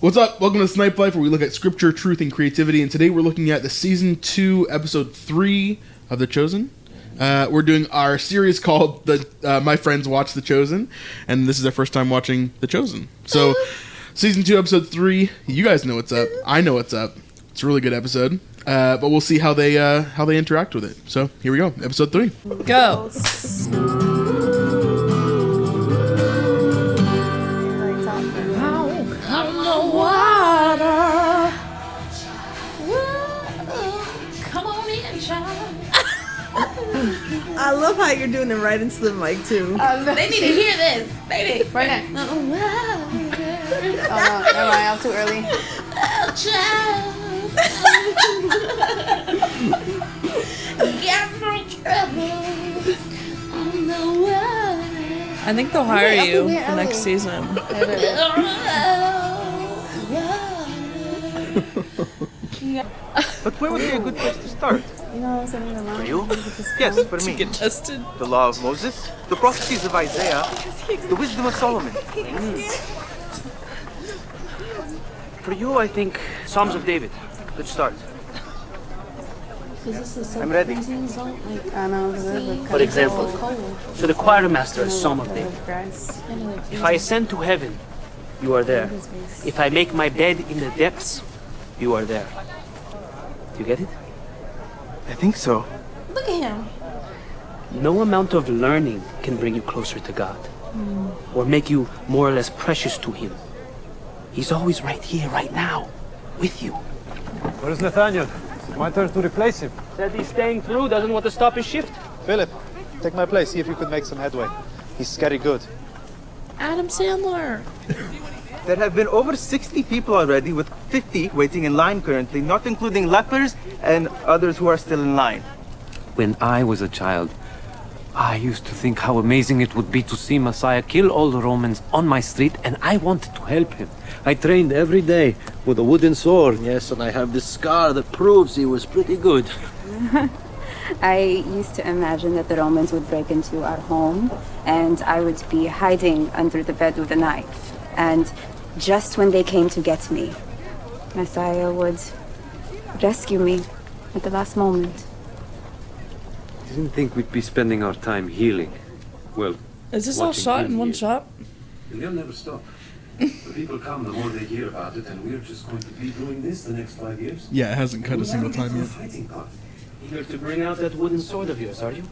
What's up? Welcome to Snipe Life, where we look at scripture, truth, and creativity. And today we're looking at the season 2, episode 3 of The Chosen. We're doing our series called My Friends Watch The Chosen, and this is our first time watching The Chosen. So, season 2, episode 3. You guys know what's up. I know what's up. It's a really good episode, but we'll see how they interact with it. So here we go, episode 3. Go. I love how you're doing it right into the mic too. They need to hear this. They need right now. Oh, never mind. I'm too early. I think they'll hire you for next season. But where would be a good place to start? For you? Yes, for me. Get tested. The law of Moses, the prophecies of Isaiah, the wisdom of Solomon. For you, I think Psalms of David. Good start. I'm ready. For example, to the choir master, a Psalm of David. If I ascend to heaven, you are there. If I make my bed in the depths, you are there. Do you get it? I think so. Look at him. No amount of learning can bring you closer to God or make you more or less precious to Him. He's always right here, right now, with you. Where's Nathaniel? My turn to replace him. Said he's staying through, doesn't want to stop his shift. Philip, take my place, see if you could make some headway. He's scary good. Adam Sandler. There have been over 60 people already, with 50 waiting in line currently, not including lepers and others who are still in line. When I was a child, I used to think how amazing it would be to see Messiah kill all the Romans on my street, and I wanted to help him. I trained every day with a wooden sword. Yes, and I have this scar that proves he was pretty good. I used to imagine that the Romans would break into our home, and I would be hiding under the bed with a knife. And just when they came to get me, Messiah would rescue me at the last moment. Didn't think we'd be spending our time healing. Well, Is this all shot in one shot? they'll never stop. The people come, the more they hear about it, and we're just going to be doing this the next 5 years. Yeah, it hasn't cut a single time yet. Eager to bring out that wooden sword of yours, are you?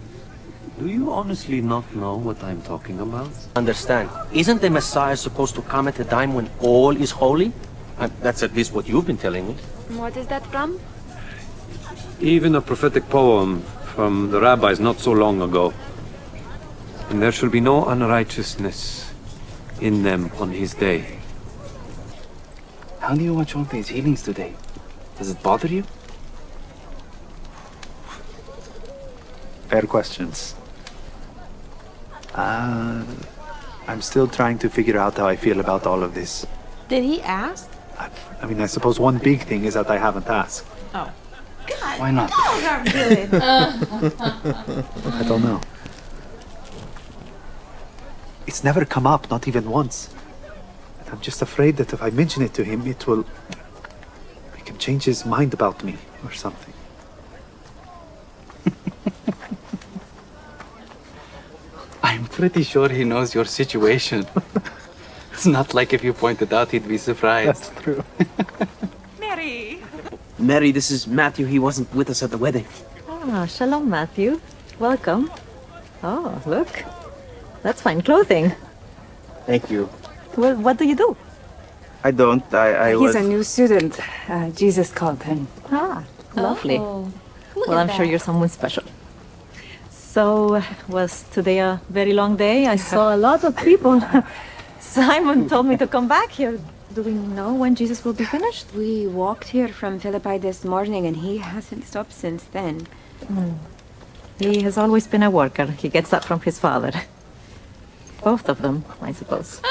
Do you honestly not know what I'm talking about? Understand. Isn't the Messiah supposed to come at a time when all is holy? That's at least what you've been telling me. What is that from? Even a prophetic poem from the rabbis not so long ago. And there shall be no unrighteousness in them on his day. How do you watch all these healings today? Does it bother you? Fair questions. I'm still trying to figure out how I feel about all of this. Did he ask? I mean, I suppose one big thing is that I haven't asked. Oh. God. Why not? Those are good. I don't know. It's never come up, not even once. And I'm just afraid that if I mention it to him, it will make him change his mind about me or something. I'm pretty sure he knows your situation. It's not like if you pointed out he'd be surprised. That's true. Mary, this is Matthew. He wasn't with us at the wedding. Ah, shalom, Matthew. Welcome. Oh, look. That's fine clothing. Thank you. Well, what do you do? I don't. I was... He's a new student. Jesus called him. Ah, lovely. Well, I'm sure you're someone special. So, was today a very long day? I saw a lot of people. Simon told me to come back here. Do we know when Jesus will be finished? We walked here from Philippi this morning, and he hasn't stopped since then. He has always been a worker. He gets that from his father. Both of them, I suppose.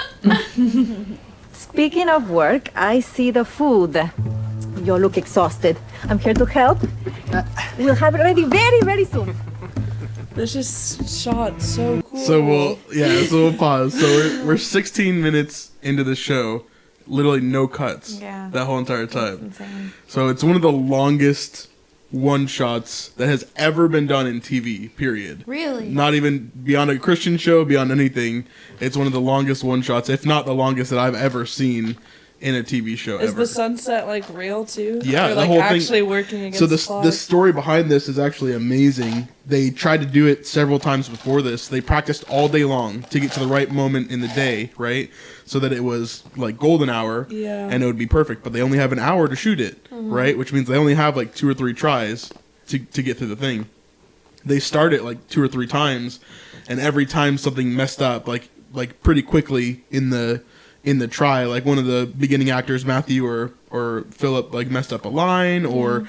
Speaking of work, I see the food. You look exhausted. I'm here to help. We'll have it ready very, very soon. This is shot so cool. So we'll pause. So we're 16 minutes into the show, literally no cuts Yeah. that whole entire time. insane. So it's one of the longest one-shots that has ever been done in TV, period. Really? Not even beyond a Christian show, beyond anything. It's one of the longest one-shots, if not the longest that I've ever seen in a TV show Is ever. the sunset like real too? Yeah, Or, the like whole actually thing. working against So the the clock? story behind this is actually amazing. They tried to do it several times before this. They practiced all day long to get to the right moment in the day, right? So that it was like golden hour, Yeah. and it would be perfect. But they only have an hour to shoot it, right? Which means they only have like 2 or 3 tries to get through the thing. They start it like 2 or 3 times, and every time something messed up, like pretty quickly in the try, like one of the beginning actors, Matthew or Philip, like messed up a line, or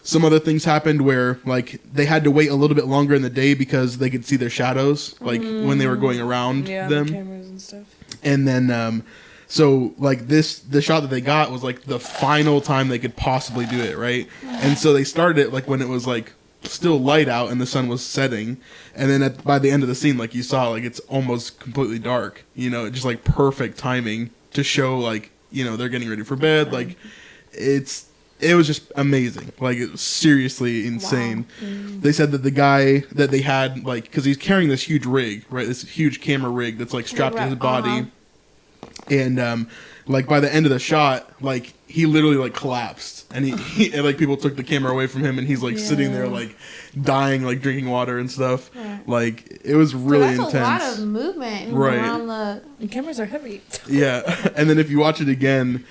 some other things happened where like they had to wait a little bit longer in the day because they could see their shadows, like when they were going around yeah, them. the cameras and stuff. And then so like the shot that they got was like the final time they could possibly do it, right? And so they started it like when it was like still light out and the sun was setting, and then by the end of the scene, like you saw, like it's almost completely dark, you know, just like perfect timing to show like, you know, they're getting ready for bed. Like it was just amazing. Like it was seriously insane. They said that the guy that they had, like, because he's carrying this huge rig, right, this huge camera rig that's like strapped to his body, and like by the end of the shot, like he literally like collapsed, and he and, like people took the camera away from him, and he's like sitting there like dying, like drinking water and stuff. Like it was really so that's intense. a lot of movement Right. around the. And cameras are heavy. Yeah, and then if you watch it again,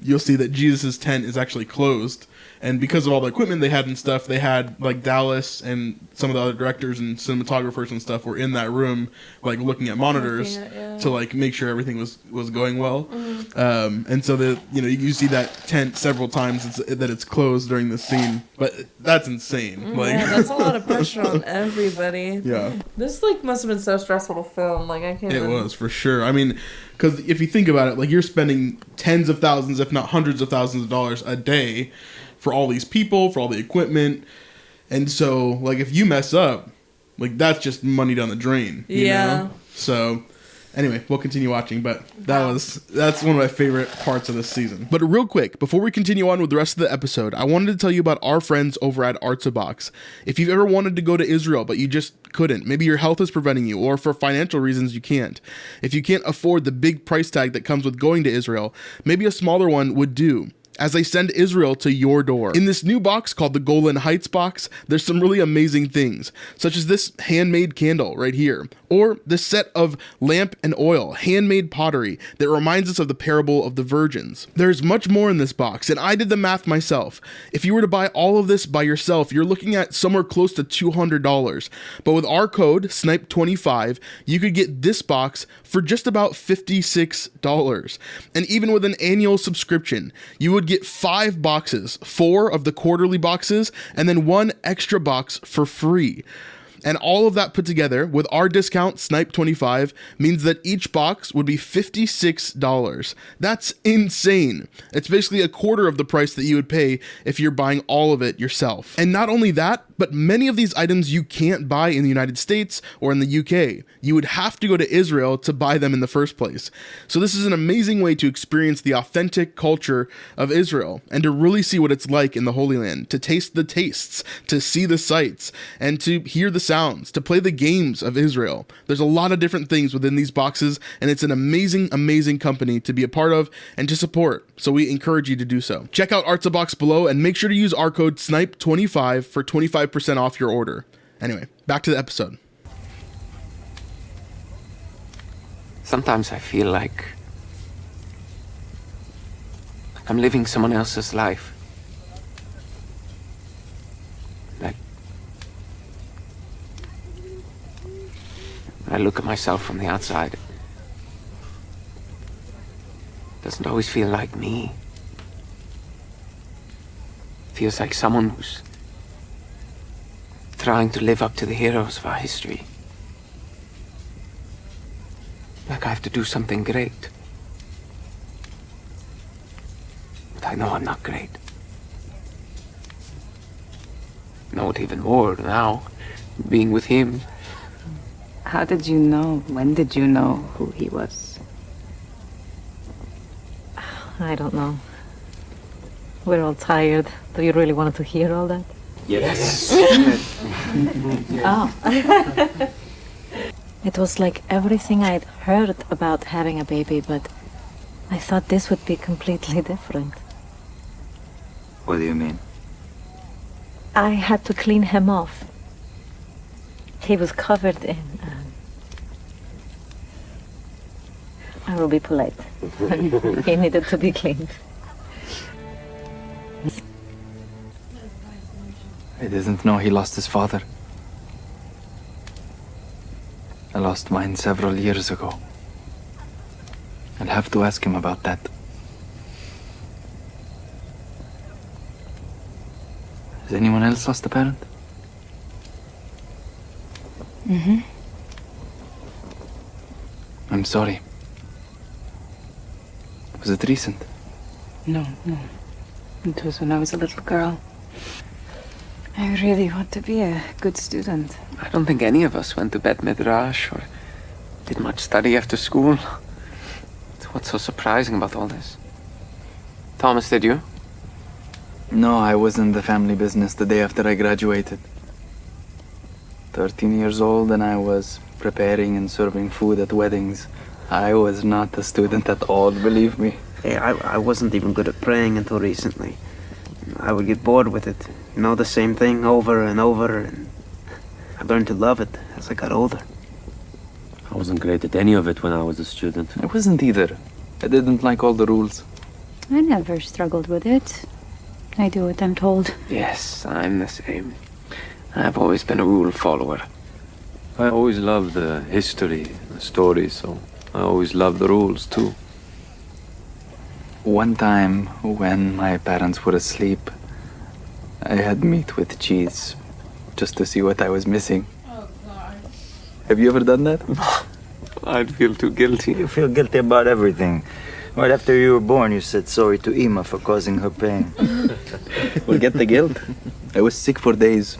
you'll see that Jesus' tent is actually closed, and because of all the equipment they had and stuff, they had like Dallas and some of the other directors and cinematographers and stuff were in that room, like looking at monitors to like make sure everything was going well. And so you see that tent several times that it's closed during the scene, but that's insane. Like Yeah, that's a lot of pressure on everybody. Yeah. This like must have been so stressful to film. Like I can't. It was, for sure. I mean, because if you think about it, like you're spending tens of thousands, if not hundreds of thousands of dollars a day for all these people, for all the equipment. And so, like, if you mess up, like, that's just money down the drain. You know? So, anyway, we'll continue watching, but that's one of my favorite parts of this season. But real quick, before we continue on with the rest of the episode, I wanted to tell you about our friends over at ARTZA. If you've ever wanted to go to Israel, but you just couldn't, maybe your health is preventing you, or for financial reasons you can't. If you can't afford the big price tag that comes with going to Israel, maybe a smaller one would do, as they send Israel to your door. In this new box called the Golan Heights box, there's some really amazing things, such as this handmade candle right here, or this set of lamp and oil, handmade pottery that reminds us of the parable of the virgins. There's much more in this box, and I did the math myself. If you were to buy all of this by yourself, you're looking at somewhere close to $200. But with our code, SNIPE25, you could get this box for just about $56. And even with an annual subscription, you would get 5 boxes, 4 of the quarterly boxes, and then 1 extra box for free. And all of that put together with our discount, SNIPE25, means that each box would be $56. That's insane. It's basically a quarter of the price that you would pay if you're buying all of it yourself. And not only that, but many of these items you can't buy in the United States or in the UK. You would have to go to Israel to buy them in the first place. So this is an amazing way to experience the authentic culture of Israel and to really see what it's like in the Holy Land, to taste the tastes, to see the sights, and to hear the sounds, to play the games of Israel. There's a lot of different things within these boxes, and it's an amazing, amazing company to be a part of and to support. So we encourage you to do so. Check out ARTZA box below and make sure to use our code SNIPE25 for 25% off your order. Anyway, back to the episode. Sometimes I feel like I'm living someone else's life. Like when I look at myself from the outside, it doesn't always feel like me. It feels like someone who's trying to live up to the heroes of our history. Like I have to do something great. But I know I'm not great. Know it even more now, being with him. How did you know? When did you know who he was? I don't know. We're all tired. Do you really want to hear all that? Yes. Oh. It was like everything I'd heard about having a baby, but I thought this would be completely different. What do you mean? I had to clean him off. He was covered in... I will be polite. He needed to be cleaned. I didn't know he lost his father. I lost mine several years ago. I'll have to ask him about that. Has anyone else lost a parent? Mm-hmm. I'm sorry. Was it recent? No. It was when I was a little girl. I really want to be a good student. I don't think any of us went to Bet Midrash or did much study after school. What's so surprising about all this? Thomas, did you? No, I was in the family business the day after I graduated. 13 years old and I was preparing and serving food at weddings. I was not a student at all, believe me. Hey, I wasn't even good at praying until recently. I would get bored with it. You know, the same thing over and over, and I learned to love it as I got older. I wasn't great at any of it when I was a student. I wasn't either. I didn't like all the rules. I never struggled with it. I do what I'm told. Yes, I'm the same. I've always been a rule follower. I always loved the history, the stories, so I always loved the rules too. One time, when my parents were asleep, I had meat with cheese, just to see what I was missing. Oh, God. Have you ever done that? I'd feel too guilty. You feel guilty about everything. Right after you were born, you said sorry to Ima for causing her pain. Forget the guilt. I was sick for days.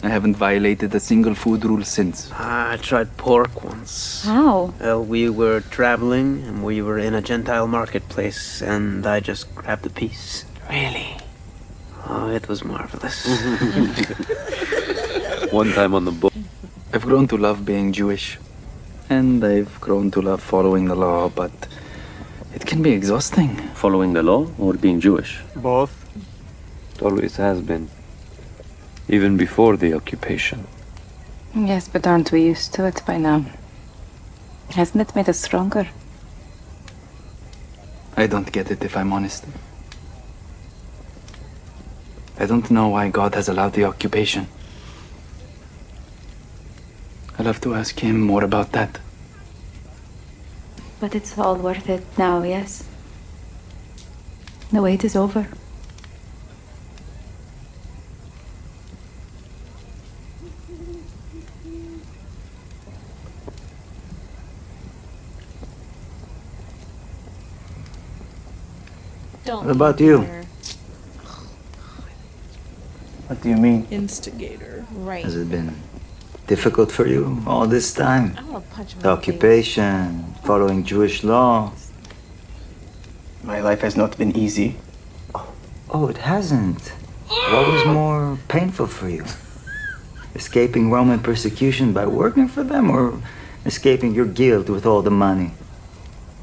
I haven't violated a single food rule since. I tried pork once. How? Well, we were traveling and we were in a Gentile marketplace and I just grabbed a piece. Really? Oh, it was marvelous. One time on the boat. I've grown to love being Jewish. And I've grown to love following the law, but it can be exhausting. Following the law or being Jewish? Both. It always has been. Even before the occupation. Yes, but aren't we used to it by now? Hasn't it made us stronger? I don't get it, if I'm honest. I don't know why God has allowed the occupation. I'll have to ask him more about that. But it's all worth it now, yes? The wait is over. What about you? What do you mean? Instigator. Right. Has it been difficult for you all this time? I'm gonna punch him The in the face. occupation, following Jewish law. My life has not been easy. Oh, it hasn't. What was more painful for you? Escaping Roman persecution by working for them, or escaping your guilt with all the money?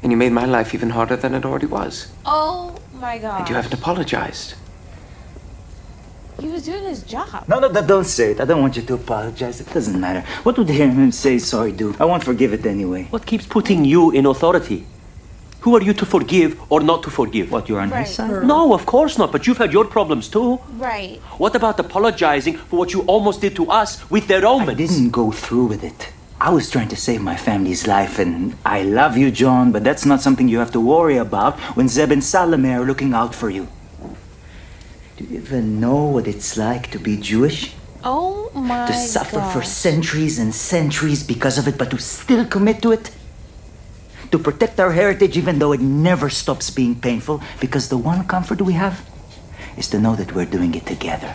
And you made my life even harder than it already was. Oh my God. And you haven't apologized. He was doing his job. No, don't say it. I don't want you to apologize. It doesn't matter. What would hearing him say sorry do? I won't forgive it anyway. What keeps putting you in authority? Who are you to forgive or not to forgive? What, you're on Right. his side? No, of course not, but you've had your problems too. Right. What about apologizing for what you almost did to us with the Romans? I didn't go through with it. I was trying to save my family's life, and I love you, John, but that's not something you have to worry about when Zeb and Salome are looking out for you. Do you even know what it's like to be Jewish? Oh my To suffer for gosh. centuries and centuries because of it, but to still commit to it? To protect our heritage even though it never stops being painful, because the one comfort we have is to know that we're doing it together.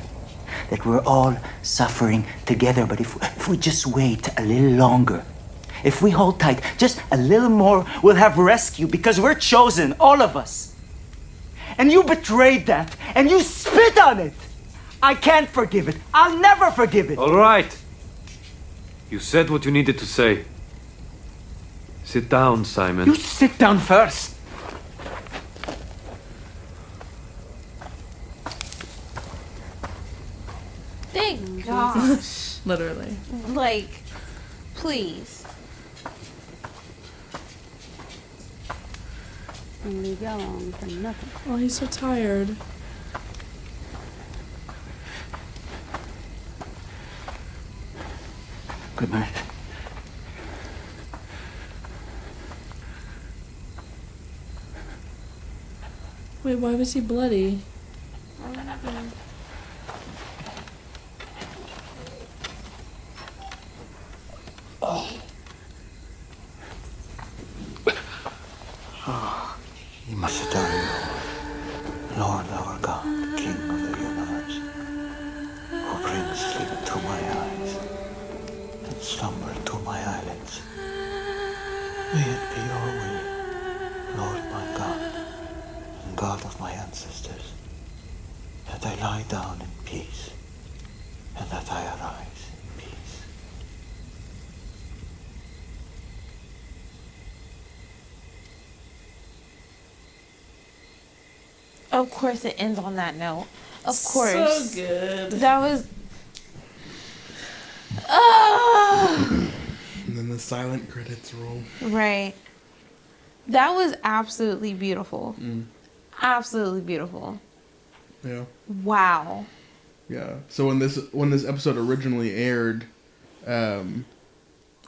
That we're all suffering together. But if we just wait a little longer, if we hold tight just a little more, we'll have rescue because we're chosen, all of us. and you betrayed that, and you spit on it. I can't forgive it. I'll never forgive it. All right. You said what you needed to say. Sit down, Simon. You sit down first. Thank gosh. Literally. Like, please. And leave y'all alone for nothing. Oh, he's so tired. Good night. Wait, why was he bloody? You must adore you, Lord our God, King of the universe, who brings sleep to my eyes and slumber to my eyelids. May it be your will, Lord my God, and God of my ancestors, that I lie down in peace, and that I arise in peace. Of course it ends on that note. Of course. So good. That was... And then the silent credits roll. Right. That was absolutely beautiful. Absolutely beautiful. Yeah. Wow. Yeah. So when this episode originally aired,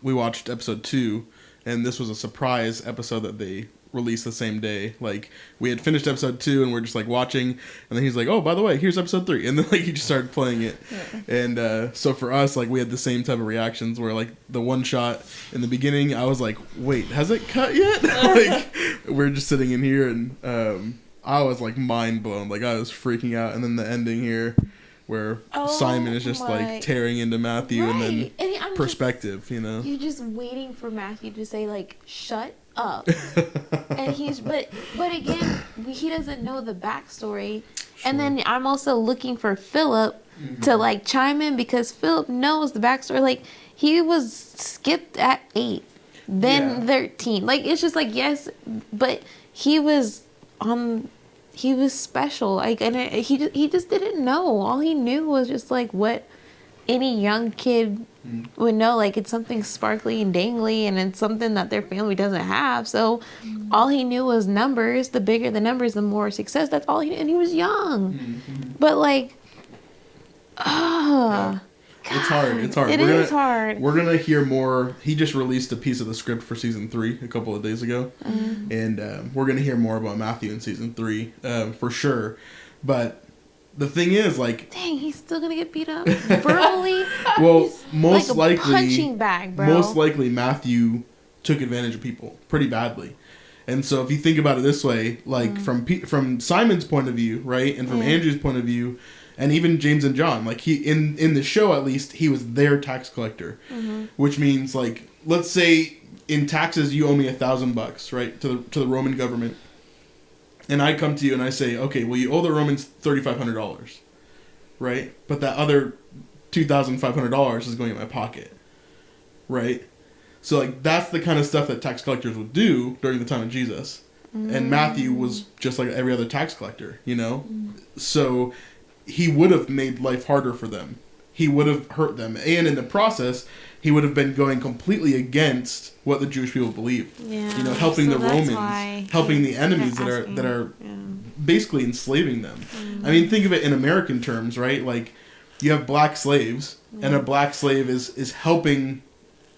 we watched episode 2, and this was a surprise episode that they released the same day. Like, we had finished episode 2 and we're just like watching, and then he's like, oh, by the way, here's episode 3, and then like he just started playing it. And so for us, like, we had the same type of reactions where like the one shot in the beginning, I was like, wait, has it cut yet? Like, we're just sitting in here, and I was like mind blown, like I was freaking out. And then the ending here where Simon is just like tearing into Matthew, and then I'm perspective, you know. You're just waiting for Matthew to say like, shut up. And he's but again, he doesn't know the backstory. And then I'm also looking for Philip to like chime in, because Philip knows the backstory. Like, he was skipped at 8, then 13. Like, it's just like, yes, but he was special. Like, and he just didn't know. All he knew was just like what any young kid would know. Like, it's something sparkly and dangly, and it's something that their family doesn't have. So all he knew was numbers. The bigger the numbers, the more success. That's all he knew. And he was young. But like, It's hard. It's hard. It is hard. We're gonna hear more. He just released a piece of the script for season 3 a couple of days ago, and we're gonna hear more about Matthew in season 3 for sure. But the thing is, like, dang, he's still gonna get beat up verbally. Well, He's most like a likely, punching bag, bro. most likely Matthew took advantage of people pretty badly. And so if you think about it this way, like from Simon's point of view, right, and from Andrew's point of view, and even James and John, like, he in the show at least, he was their tax collector, which means, like, let's say in taxes you owe me $1,000, right, to the Roman government, and I come to you and I say, okay, well, you owe the Romans $3,500, right, but that other $2,500 is going in my pocket, right? So, like, that's the kind of stuff that tax collectors would do during the time of Jesus. And Matthew was just like every other tax collector, you know? So he would have made life harder for them. He would have hurt them. And in the process, he would have been going completely against what the Jewish people believed. Yeah, you know, helping so the that's Romans, why helping the enemies that are basically enslaving them. I mean, think of it in American terms, right? Like, you have black slaves, and a black slave is helping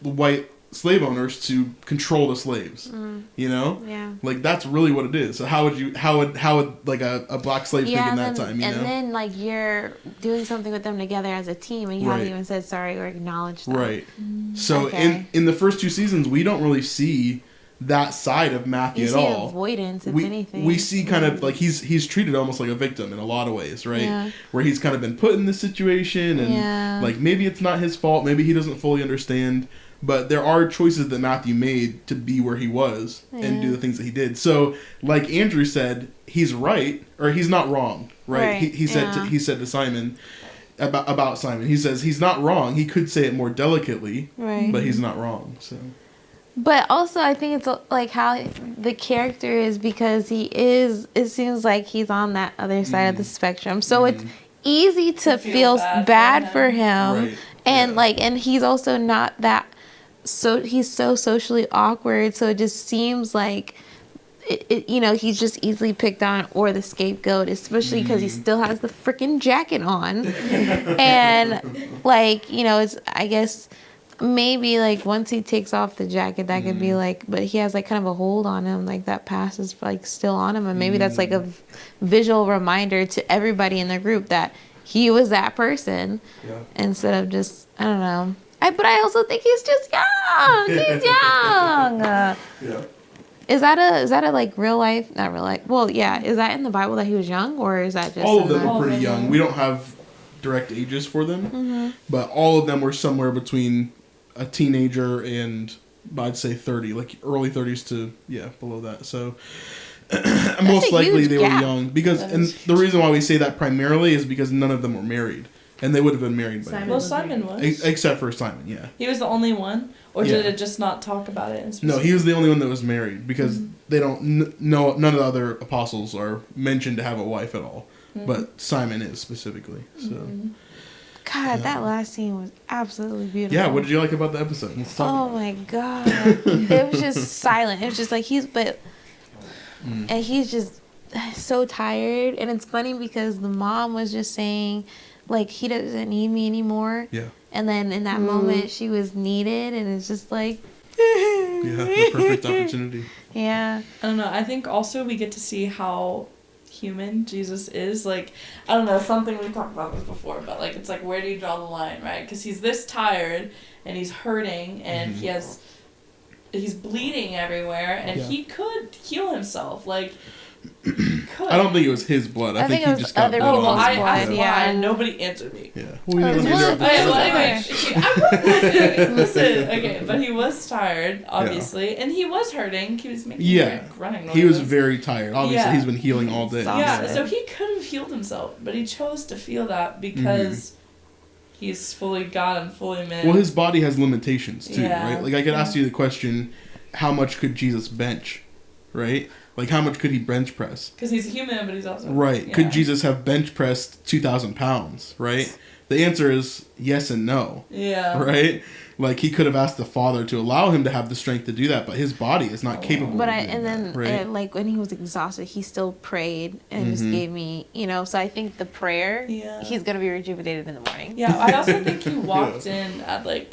the white slave owners to control the slaves. You know? Yeah. Like, that's really what it is. So how would like a black slave think in that time, you know? And then, like, you're doing something with them together as a team, and you haven't even said sorry or acknowledged that. Right. So in the first 2 seasons, we don't really see that side of Matthew at all. Avoidance, if anything. We see kind of like he's treated almost like a victim in a lot of ways, right? Yeah. Where he's kind of been put in this situation, and like, maybe it's not his fault, maybe he doesn't fully understand, but there are choices that Matthew made to be where he was and do the things that he did. So, like Andrew said, he's right, or he's not wrong, right? He said to Simon about Simon. He says he's not wrong. He could say it more delicately, but he's not wrong. So. But also, I think it's like how the character is, because it seems like he's on that other side of the spectrum. So it's easy to feel bad for him. Right. And and he's also not that, so he's so socially awkward. So it just seems like, he's just easily picked on or the scapegoat, especially because he still has the freaking jacket on. And it's, I guess, maybe once he takes off the jacket, that could be but he has kind of a hold on him, that pass is still on him, and maybe that's a visual reminder to everybody in the group that he was that person, instead of just, I don't know. But I also think he's just young. He's young. Is that a real life? Not real life. Well, yeah. Is that in the Bible that he was young, or is that just all of them were pretty young? We don't have direct ages for them, but all of them were somewhere between a teenager and I'd say 30, early 30s to below that. So most likely they were young, because and the reason why we say that primarily is because none of them were married, and they would have been married by now. Simon was. Except for Simon, yeah. He was the only one, or did it just not talk about it? No, he was the only one that was married, because they don't no none of the other apostles are mentioned to have a wife at all, but Simon is specifically. So. God, that last scene was absolutely beautiful. Yeah, what did you like about the episode? Oh my God. It was just silent. It was just and he's just so tired. And it's funny because the mom was just saying, he doesn't need me anymore. Yeah. And then in that moment, she was needed, and it's just yeah, the perfect opportunity. Yeah. I don't know. I think also we get to see how human Jesus is. I don't know, something we talked about this before, but it's where do you draw the line, right? Because he's this tired and he's hurting and he's bleeding everywhere, and he could heal himself. Could. I don't think it was his blood. I think he just got blood. Oh, well, I asked why, and nobody answered me. Yeah. Well, listen, okay, but he was tired, obviously, and he was hurting. He was making running noises. He was very tired. Obviously, he's been healing all day. Yeah, so he could have healed himself, but he chose to feel that because he's fully God and fully man. Well, his body has limitations too, right? I could ask you the question, how much could Jesus bench, right? How much could he bench press? Because he's a human, but he's also... Right. Yeah. Could Jesus have bench pressed 2,000 pounds, right? The answer is yes and no. Yeah. Right? He could have asked the Father to allow him to have the strength to do that, but his body is not capable of doing that, right? When he was exhausted, he still prayed and just gave me, so I think the prayer, he's going to be rejuvenated in the morning. Yeah, I also think he walked in at, the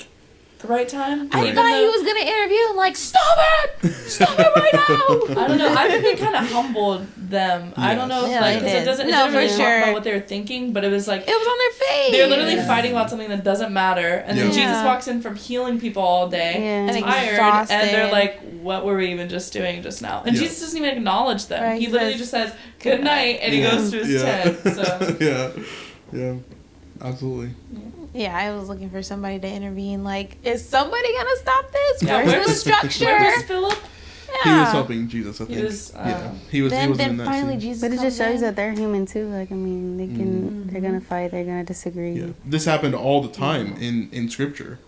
right time. I thought he was gonna interview him. Stop it right now. I don't know. I think he kind of humbled them. Yes. I don't know, because it didn't really talk about what they were thinking, but it was it was on their face. They were literally fighting about something that doesn't matter, and then Jesus walks in from healing people all day, and tired, exhausted. And they're "What were we even just doing just now?" And Jesus doesn't even acknowledge them. Right, he literally just says "Good night," and he goes to his tent. So yeah, absolutely. Yeah, I was looking for somebody to intervene. Is somebody gonna stop this? Yeah, where's the structure? Where was Philip? Yeah. He was helping Jesus, I think. He was in that finally scene. Jesus. But it just shows that they're human too. They can, they're gonna fight. They're gonna disagree. Yeah. This happened all the time in Scripture,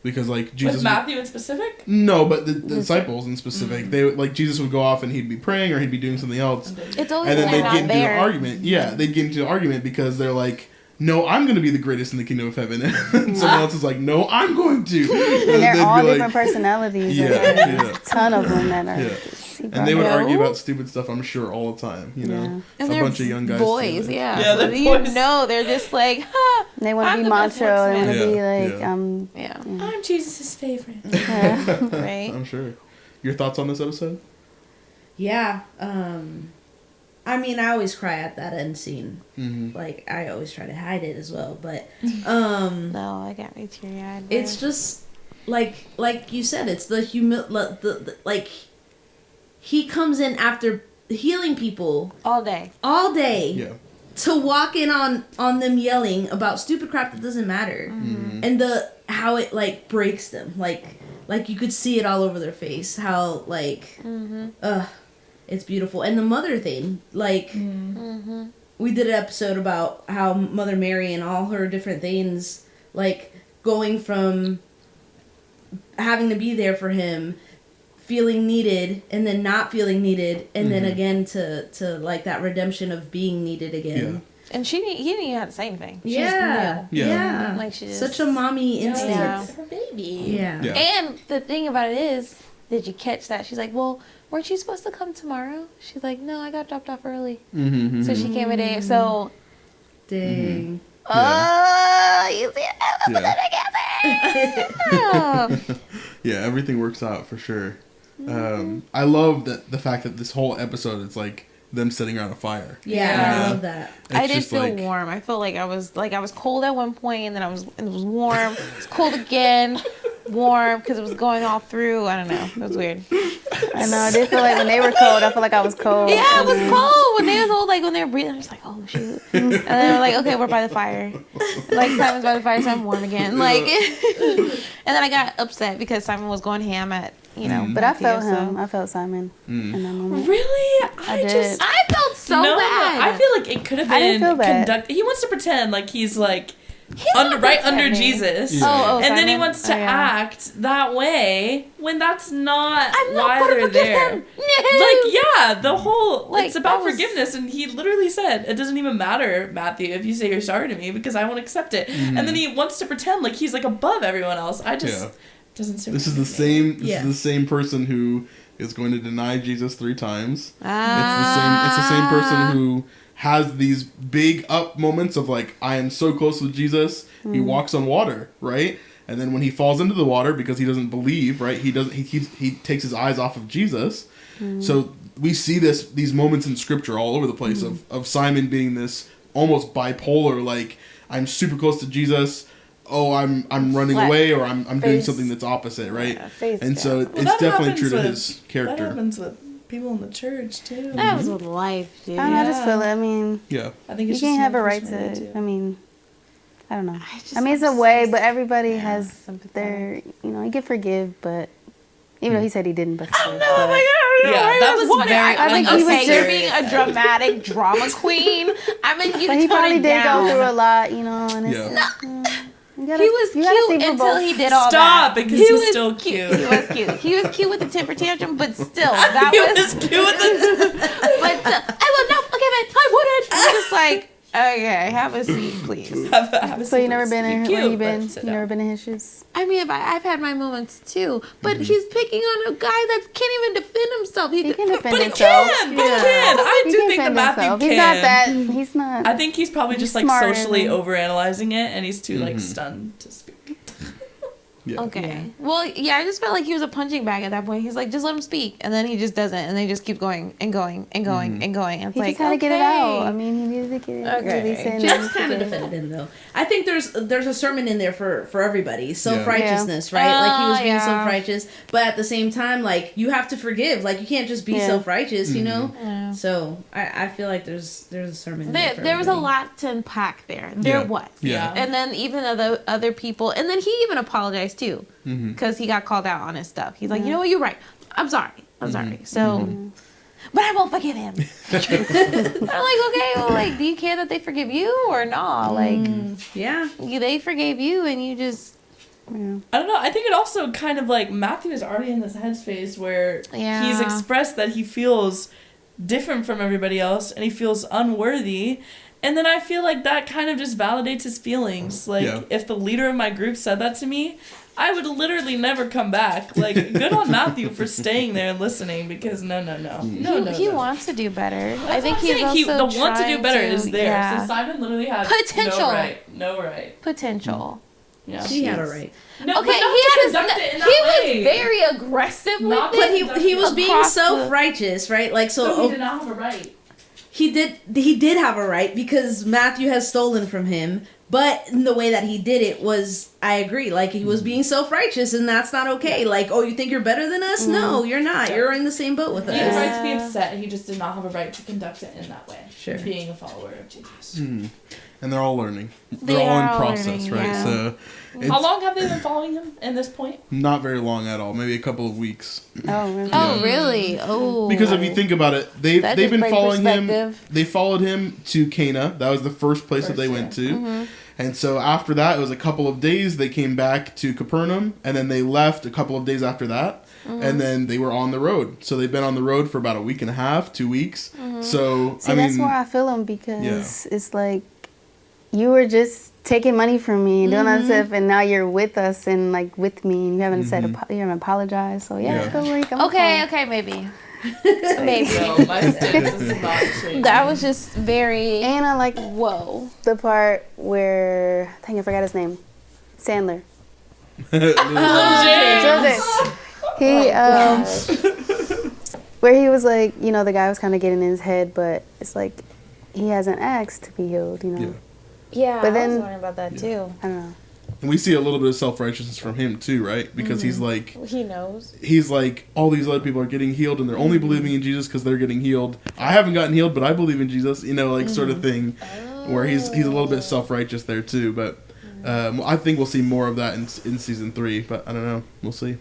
because Jesus. With Matthew in specific? No, but the disciples in specific. They Jesus would go off and he'd be praying or he'd be doing something else. It's always and then they'd not get into there. an argument. Yeah, they'd get into an argument because they're no, I'm going to be the greatest in the kingdom of heaven. And someone else is no, I'm going to. And they're all different personalities. Yeah. There's a ton of them that are. And they would argue about stupid stuff, I'm sure, all the time. And a bunch of young guys. Boys, they're boys. they're just they want to be macho. They want to be I'm Jesus' favorite. Right? I'm sure. Your thoughts on this episode? Yeah. I always cry at that end scene. Mm-hmm. I always try to hide it as well, but no, I got me teary-eyed. It's just like you said, it's the he comes in after healing people all day, yeah, to walk in on them yelling about stupid crap that doesn't matter, and how it breaks them. like you could see it all over their face. How like, it's beautiful. And the mother thing, like, we did an episode about how Mother Mary and all her different things, like going from having to be there for him, feeling needed, and then not feeling needed, and then again to like that redemption of being needed again. Yeah. And he didn't even have to say anything. She Yeah. just knew. Like she just, such a mommy instinct. Yeah. Her baby. Yeah. And the thing about it is, did you catch that? She's like, well, weren't you supposed to come tomorrow? She's like, no, I got dropped off early. So she came a day. So. Dang. You see it? Yeah, everything works out for sure. I love that the fact that this whole episode is like them sitting around a fire. Yeah, I love that. I did feel warm. I felt like I was cold at one point, and then it was warm. It was cold again, warm because it was going all through. I don't know. It was weird. I know. I did feel like when they were cold, I felt like I was cold. Yeah, I was cold when they was all like when they were breathing. I was like, oh shoot. And then they're like, okay, we're by the fire. Like Simon's by the fire, so I'm warm again. Like, and then I got upset because Simon was going ham at But I felt him. I felt Simon in that moment. Really? I felt so bad. I feel like it could have I didn't been feel bad. conducted. He wants to pretend like he's like under Jesus. Yeah. Oh, and then he Simon? wants to act that way when that's not I'm not why gonna they're forgive there. him. Like, yeah, the whole Like, it's about that was- forgiveness, and he literally said, "It doesn't even matter, Matthew, if you say you're sorry to me because I won't accept it." And then he wants to pretend like he's like above everyone else. I just doesn't seem. This is the same. This is the same person who is going to deny Jesus 3 times. It's the same person who has these big up moments of like, I am so close with Jesus. He walks on water, right? And then when he falls into the water because he doesn't believe, right? He takes his eyes off of Jesus. So we see these moments in scripture all over the place of Simon being this almost bipolar, like, I'm super close to Jesus. Oh, I'm running away, or I'm doing something that's opposite, right? And so it's definitely true to his character. That happens with people in the church too. That was with life, dude. I don't know, I just feel it. I mean, I think it's you can't just have a my right personality, to. too. I mean, I don't know. I mean, it's a way, but everybody has their. You can forgive, but even though he said he didn't, but still. Yeah, that was very. I think he was okay, you're just- being a dramatic drama queen. I mean, you But he tone probably it did down. go through a lot, and it's. He was you gotta see cute for until both. he did all Stop, that. because He he's was still cute. He was cute. He was cute with the temper tantrum, but still, that He was was cute with the. But I would not forgive it. I wouldn't. I'm just like, okay, have a seat, please. Have a So you never been in Cute, where you but been? sit You never been in his shoes? I mean, I've had my moments too, but he's picking on a guy that can't even defend himself. He can defend But he himself. can. But he can. I He do can think that defend Matthew himself. can. He's not that. He's not. I think he's probably just like smarter socially than- overanalyzing it, and he's too like stunned to speak. Okay. Well, yeah, I just felt like he was a punching bag at that point. He's like, just let him speak, and then he just doesn't, and they just keep going and going and going and going. And it's He like, just had to get it okay. out. I mean, he needed to get it. Okay. Release it. James kind of defended him though. I think there's a sermon in there for everybody. Self-righteousness, right? Like he was being self-righteous, but at the same time, like you have to forgive. Like you can't just be self-righteous, you know? Yeah. So I feel like there's a sermon in there for There was a everybody. lot to unpack there. There was. Yeah. And then even other people, and then he even apologized too, because he got called out on his stuff. He's like, you know what, you're right. I'm sorry. I'm sorry. So, but I won't forgive him. I'm like, okay, well, like, do you care that they forgive you or not? Like, they forgave you, and you just. I don't know. I think it also kind of like Matthew is already in this headspace where he's expressed that he feels different from everybody else and he feels unworthy. And then I feel like that kind of just validates his feelings. Like, if the leader of my group said that to me, I would literally never come back. Like, good on Matthew for staying there and listening because no. He wants to do better. I think what I'm he's saying. also The want to do better is there. Yeah. So Simon literally had Potential. No right. Potential. Yeah. He had a right. No, Okay, but he not to had conduct it in he that was way. very aggressive with Not it. But he was being Across the- self-righteous, right? Like So he did not have a right. He did have a right because Matthew has stolen from him, but the way that he did it was, I agree, like he was being self-righteous and that's not okay. Like, oh, you think you're better than us? No, you're not. You're in the same boat with us. He had a right to be upset. He just did not have a right to conduct it in that way. Sure. Being a follower of Jesus. and they're all learning. They They're all are in all process, learning, right? yeah. So, How long have they been following him at this point? Not very long at all. Maybe a couple of weeks. Oh, really? Oh, really? Oh. Because if you think about it, they've That been just brings following him. perspective. They followed him to Cana. That was the first place that they went to. Mhm. And so after that, it was a couple of days. They came back to Capernaum, and then they left a couple of days after that. Mhm. And then they were on the road. So they've been on the road for about a week and a half, 2 weeks. Mhm. So See, I mean, that's where I feel them because it's like you were just taking money from me and doing that stuff, and now you're with us and like with me, and you haven't said you haven't apologized. So yeah, I feel like I'm okay, maybe. Maybe. No, my stance is not changing. That was just very. And I like whoa. the part where dang, I forgot his name, Sandler. James. He where he was like, you know, the guy was kind of getting in his head, but it's like he hasn't asked to be healed, you know. Yeah, But I then was wondering about that too. I don't know. and we see a little bit of self-righteousness from him too, right? Because he's like, He knows. he's like, all these other people are getting healed, and they're only believing in Jesus because they're getting healed. I haven't gotten healed, but I believe in Jesus, you know, like sort of thing, where he's a little bit self-righteous there too. But I think we'll see more of that in season 3. But I don't know, we'll see.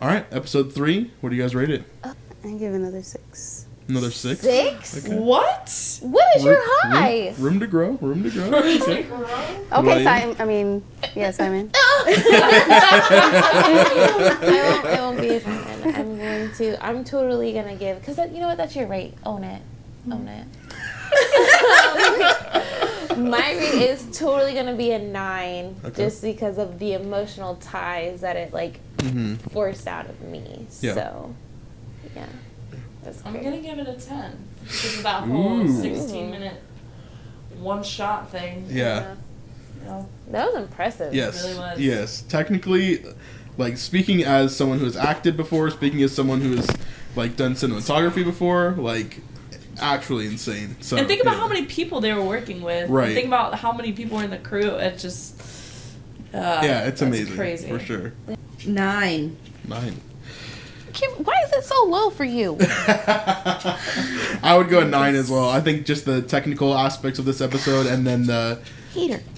All right, episode 3. What do you guys rate it? I give another 6. Another 6. 6? Okay. What? What is your high? Room to grow. Room to grow. Okay. Okay, Simon. I mean, yeah, Simon. It won't be a Simon. I'm totally gonna give, because you know what, that's your rate. Own it. My rate is totally gonna be a 9, just because of the emotional ties that it forced out of me. Yeah. So, yeah. That's I'm great. gonna give it a 10 because of that whole 16-minute one-shot thing. Yeah. You know, That was impressive. Yes. It really was. Yes. Technically, like speaking as someone who has acted before, speaking as someone who has like done cinematography before, like actually insane. So and think about how many people they were working with. Right. And think about how many people were in the crew. It just yeah, it's that's amazing crazy. for sure. 9. 9. Why is it so low for you? I would go a 9 as well. I think just the technical aspects of this episode, and then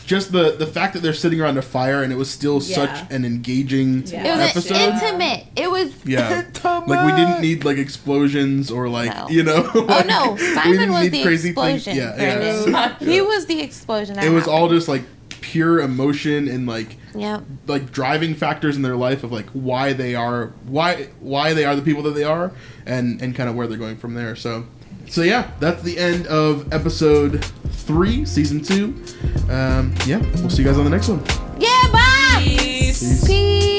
just the fact that they're sitting around a fire, and it was still such an engaging It was episode. intimate. It was Yeah, like we didn't need like explosions or like you know. Oh no, we Simon didn't was need the crazy explosion. things. Brandon. Yeah. He was the explosion. That It was all happened. just like pure emotion and like Yep. like driving factors in their life of like why they are the people that they are, and kind of where they're going from there. So yeah, that's the end of episode 3, season 2. Yeah, we'll see you guys on the next one. Yeah, bye. Peace. Peace. Peace.